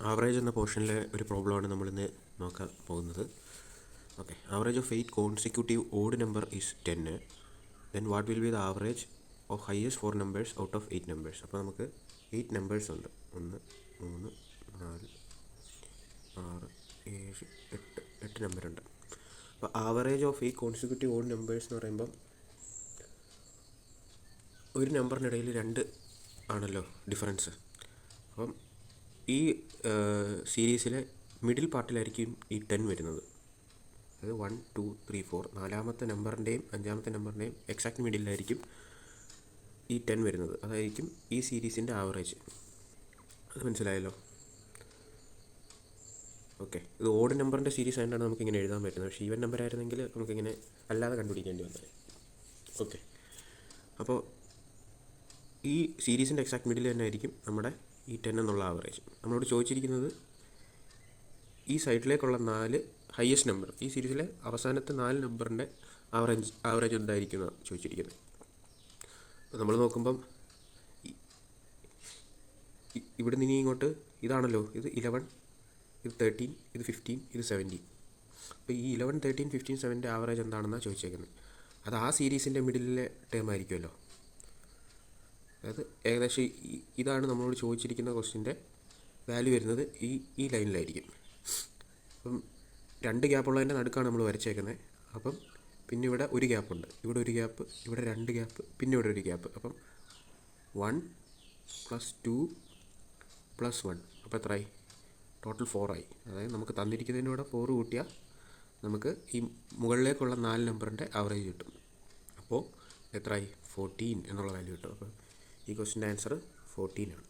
Average എന്ന പോർഷനിലെ ഒരു പ്രോബ്ലമാണ് നമ്മളിന്ന് നോക്കാൻ പോകുന്നത്. Okay, average of 8 consecutive odd number is 10. Then what will be the average of highest 4 numbers out of 8 numbers. അപ്പോൾ നമുക്ക് 8 നമ്പേഴ്സ് ഉണ്ട്. 1, 3, 4, 6, 7, 8 നമ്പറുണ്ട്. അപ്പോൾ average of 8 consecutive odd numbers എന്ന് പറയുമ്പം ഒരു നമ്പറിനിടയിൽ 2 ആണല്ലോ ഡിഫറൻസ്. അപ്പം ഈ സീരീസിലെ മിഡിൽ പാർട്ടിലായിരിക്കും ഈ 10 വരുന്നത്. അത് 1, 2, 3, 4 നാലാമത്തെ നമ്പറിൻ്റെയും അഞ്ചാമത്തെ നമ്പറിൻ്റെയും എക്സാക്ട് മിഡിലായിരിക്കും ഈ 10 വരുന്നത്. അതായിരിക്കും ഈ സീരീസിൻ്റെ ആവറേജ്. അത് മനസ്സിലായല്ലോ? ഓക്കെ, ഇത് ഓഡ് നമ്പറിൻ്റെ സീരീസ് ആയതുകൊണ്ടാണ് നമുക്കിങ്ങനെ എഴുതാൻ പറ്റുന്നത്. പക്ഷേ ഈവൻ നമ്പർ ആയിരുന്നെങ്കിൽ നമുക്കിങ്ങനെ അല്ലാതെ കണ്ടുപിടിക്കേണ്ടി വന്നത്. ഓക്കെ, അപ്പോൾ ഈ സീരീസിൻ്റെ എക്സാക്ട് മിഡിൽ തന്നെ ആയിരിക്കും നമ്മുടെ ഈ 10 എന്നുള്ള ആവറേജ്. നമ്മളോട് ചോദിച്ചിരിക്കുന്നത് ഈ സൈഡിലേക്കുള്ള 4 ഹയസ്റ്റ് നമ്പർ, ഈ സീരീസിലെ അവസാനത്തെ 4 നമ്പറിൻ്റെ ആവറേജ് എന്തായിരിക്കും എന്നാണ് ചോദിച്ചിരിക്കുന്നത്. അപ്പോൾ നമ്മൾ നോക്കുമ്പം ഇവിടെ നിന്ന് ഇങ്ങോട്ട് ഇതാണല്ലോ, ഇത് 11, ഇത് 13, ഇത് 15, ഇത് 17. അപ്പോൾ ഈ 11, 13, 15, 17 ആവറേജ് എന്താണെന്നാണ് ചോദിച്ചേക്കുന്നത്. അത് ആ സീരീസിൻ്റെ മിഡിലെ ടേം ആയിരിക്കുമല്ലോ. അതായത് ഏകദേശം ഇതാണ് നമ്മളോട് ചോദിച്ചിരിക്കുന്ന ക്വസ്റ്റ്യൻ്റെ വാല്യൂ വരുന്നത് ഈ ലൈനിലായിരിക്കും. അപ്പം 2 ഗ്യാപ്പുള്ളതിൻ്റെ നടുക്കാണ് നമ്മൾ വരച്ചേക്കുന്നത്. അപ്പം പിന്നെ ഇവിടെ ഒരു ഗ്യാപ്പുണ്ട്, ഇവിടെ ഒരു ഗ്യാപ്പ്, ഇവിടെ 2 ഗ്യാപ്പ്, പിന്നെ ഇവിടെ ഒരു ഗ്യാപ്പ്. അപ്പം 1 + 2 + 1 അപ്പോൾ എത്രയായി? ടോട്ടൽ 4 ആയി. അതായത് നമുക്ക് തന്നിരിക്കുന്നതിൻ്റെ കൂടെ 4 കൂട്ടിയാൽ നമുക്ക് ഈ മുകളിലേക്കുള്ള 4 നമ്പറിൻ്റെ ആവറേജ് കിട്ടും. അപ്പോൾ എത്രയായി? 14 എന്നുള്ള വാല്യൂ കിട്ടും. അപ്പോൾ ഈ ക്വസ്റ്റിൻ്റെ ആൻസർ 14 ആണ്.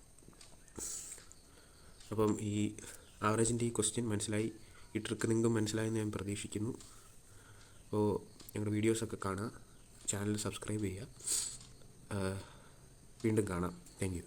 അപ്പം ഈ ആവറേജിൻ്റെ ഈ ക്വസ്റ്റ്യൻ മനസ്സിലായി, ഈ ട്രിക്ക് നിങ്ങൾക്ക് മനസ്സിലായെന്ന് ഞാൻ പ്രതീക്ഷിക്കുന്നു. അപ്പോൾ ഞങ്ങളുടെ വീഡിയോസൊക്കെ കാണുക, ചാനൽ സബ്സ്ക്രൈബ് ചെയ്യുക. വീണ്ടും കാണാം. Thank you.